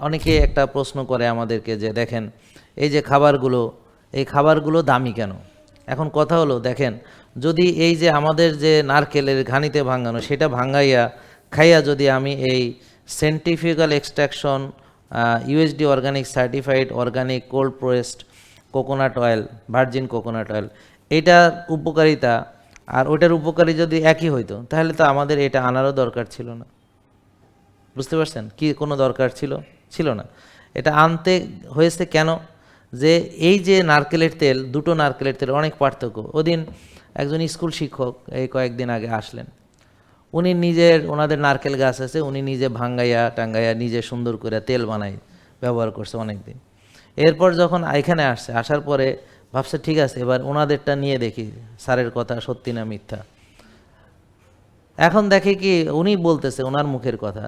অনেকে একটা প্রশ্ন করে আমাদেরকে যে দেখেন এই যে এই খাবারগুলো দামি কেন? এখন কথা হলো দেখেন, যদি এই যে আমাদের যে নারকেলের ঘানিতে ভাঙানো সেটা ভাঙাইয়া খাইয়া যদি আমি এই centrifugal extraction USD organic certified organic cold pressed coconut oil virgin coconut oil এটার উপকারিতা আর ওটার উপকারী যদি একই হইতো তাহলে তো আমাদের এটা আনারও দরকার ছিল না। বুঝতে পারছেন কি কোনো দরকার ছিল না। এটা আনতে হয়েছে কেন? যে এই যে নারকেলের তেল, দুটো নারকেলের তেল অনেক পার্থক্য। ওদিন একজন স্কুল শিক্ষক এই কয়েকদিন আগে আসলেন, উনি ওনাদের নারকেল গাছ আছে, উনি নিজে ভাঙ্গাইয়া টাঙ্গাইয়া নিজে সুন্দর করে তেল বানাই ব্যবহার করছে অনেক দিন। এরপর যখন এখানে আসার পরে ভাবছে ঠিক আছে এবার ওনাদেরটা নিয়ে দেখি স্যারের কথা সত্যি না মিথ্যা। এখন দেখে কি উনি বলতেছে ওনার মুখের কথা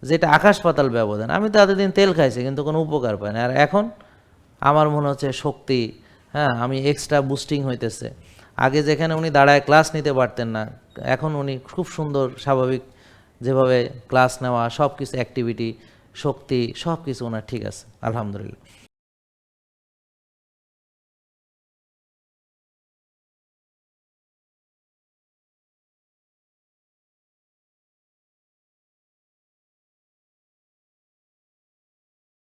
যেটা আকাশ পাতাল ব্যবধান। আমি তো এতদিন তেল খাইছি কিন্তু কোনো উপকার পাই না, আর এখন আমার মনে হচ্ছে শক্তি, হ্যাঁ আমি এক্সট্রা বুস্টিং হইতেছে। আগে যেখানে উনি দাঁড়ায় ক্লাস নিতে পারতেন না, এখন উনি খুব সুন্দর স্বাভাবিক যেভাবে ক্লাস নেওয়া সব কিছু অ্যাক্টিভিটি শক্তি সব কিছু ওনার ঠিক আছে আলহামদুলিল্লাহ।